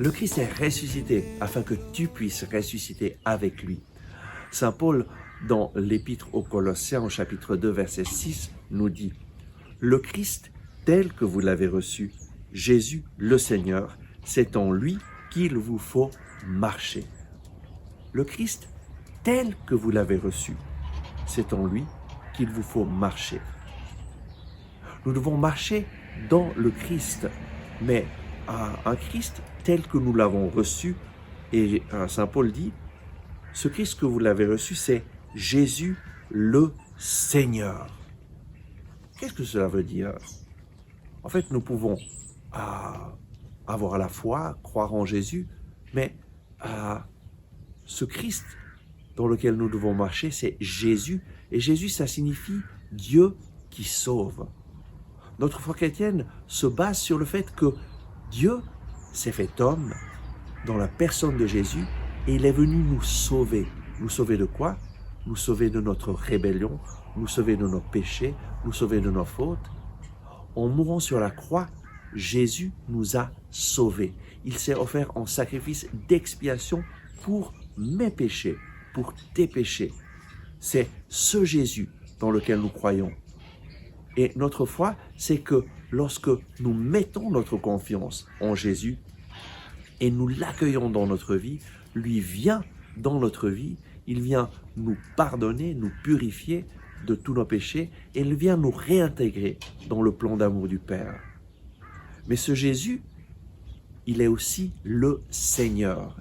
Le Christ est ressuscité afin que tu puisses ressusciter avec lui. Saint Paul, dans l'Épître aux Colossiens, au chapitre 2, verset 6, nous dit « Le Christ, tel que vous l'avez reçu, Jésus le Seigneur, c'est en lui qu'il vous faut marcher. » Le Christ, tel que vous l'avez reçu, c'est en lui qu'il vous faut marcher. Nous devons marcher dans le Christ, mais un Christ tel que nous l'avons reçu, et Saint Paul dit, ce Christ que vous l'avez reçu, c'est Jésus le Seigneur. Qu'est-ce que cela veut dire? En fait, nous pouvons avoir la foi, croire en Jésus, mais ce Christ dans lequel nous devons marcher, c'est Jésus. Et Jésus, ça signifie Dieu qui sauve. Notre foi chrétienne se base sur le fait que Dieu s'est fait homme dans la personne de Jésus et il est venu nous sauver. Nous sauver de quoi? Nous sauver de notre rébellion, nous sauver de nos péchés, nous sauver de nos fautes. En mourant sur la croix, Jésus nous a sauvés. Il s'est offert en sacrifice d'expiation pour mes péchés, pour tes péchés. C'est ce Jésus dans lequel nous croyons. Et notre foi, c'est que lorsque nous mettons notre confiance en Jésus et nous l'accueillons dans notre vie, lui vient dans notre vie, il vient nous pardonner, nous purifier de tous nos péchés et il vient nous réintégrer dans le plan d'amour du Père. Mais ce Jésus, il est aussi le Seigneur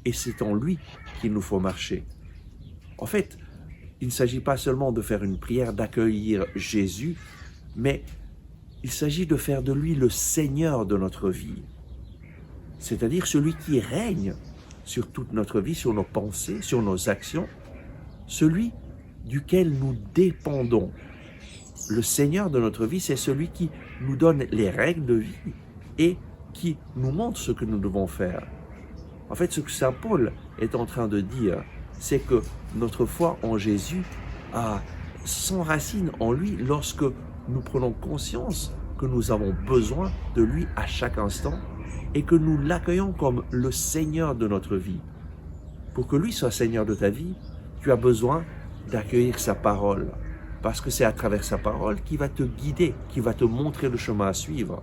et c'est en lui qu'il nous faut marcher. En fait, il ne s'agit pas seulement de faire une prière, d'accueillir Jésus, mais il s'agit de faire de lui le Seigneur de notre vie. C'est-à-dire celui qui règne sur toute notre vie, sur nos pensées, sur nos actions, celui duquel nous dépendons. Le Seigneur de notre vie, c'est celui qui nous donne les règles de vie et qui nous montre ce que nous devons faire. En fait, ce que Saint Paul est en train de dire, c'est que notre foi en Jésus s'enracine en lui lorsque nous prenons conscience que nous avons besoin de lui à chaque instant et que nous l'accueillons comme le Seigneur de notre vie. Pour que lui soit Seigneur de ta vie, tu as besoin d'accueillir sa parole, parce que c'est à travers sa parole qu'il va te guider, qu'il va te montrer le chemin à suivre.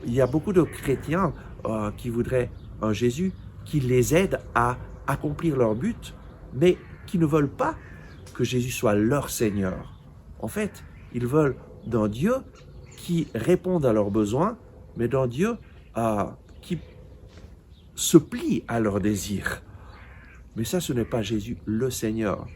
Il y a beaucoup de chrétiens qui voudraient un Jésus qui les aide à accomplir leur but, mais qui ne veulent pas que Jésus soit leur Seigneur. En fait, ils veulent d'un Dieu qui réponde à leurs besoins, mais d'un Dieu qui se plie à leurs désirs. Mais ça, ce n'est pas Jésus, le Seigneur.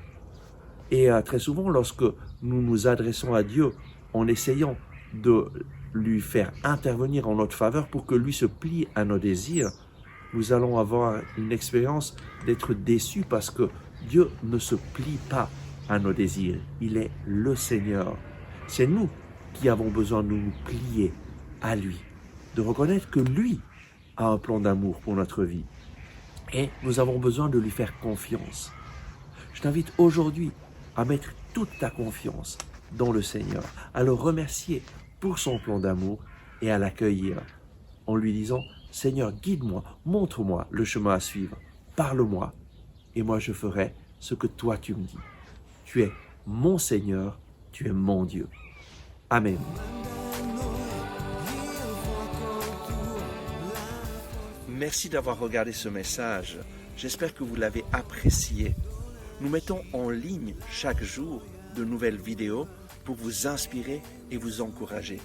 Et très souvent, lorsque nous nous adressons à Dieu en essayant de lui faire intervenir en notre faveur pour que lui se plie à nos désirs, nous allons avoir une expérience d'être déçus parce que Dieu ne se plie pas à nos désirs. Il est le Seigneur. C'est nous qui avons besoin de nous plier à lui, de reconnaître que lui a un plan d'amour pour notre vie. Et nous avons besoin de lui faire confiance. Je t'invite aujourd'hui à mettre toute ta confiance dans le Seigneur, à le remercier pour son plan d'amour et à l'accueillir en lui disant « Seigneur, guide-moi, montre-moi le chemin à suivre, parle-moi et moi je ferai ce que toi tu me dis. Tu es mon Seigneur, tu es mon Dieu. » Amen. Merci d'avoir regardé ce message. J'espère que vous l'avez apprécié. Nous mettons en ligne chaque jour de nouvelles vidéos pour vous inspirer et vous encourager.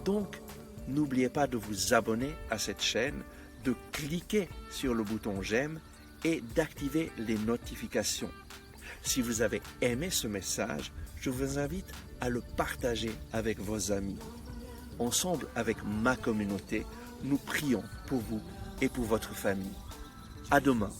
Donc, n'oubliez pas de vous abonner à cette chaîne, de cliquer sur le bouton j'aime et d'activer les notifications. Si vous avez aimé ce message, je vous invite à le partager avec vos amis. Ensemble avec ma communauté, nous prions pour vous et pour votre famille. À demain.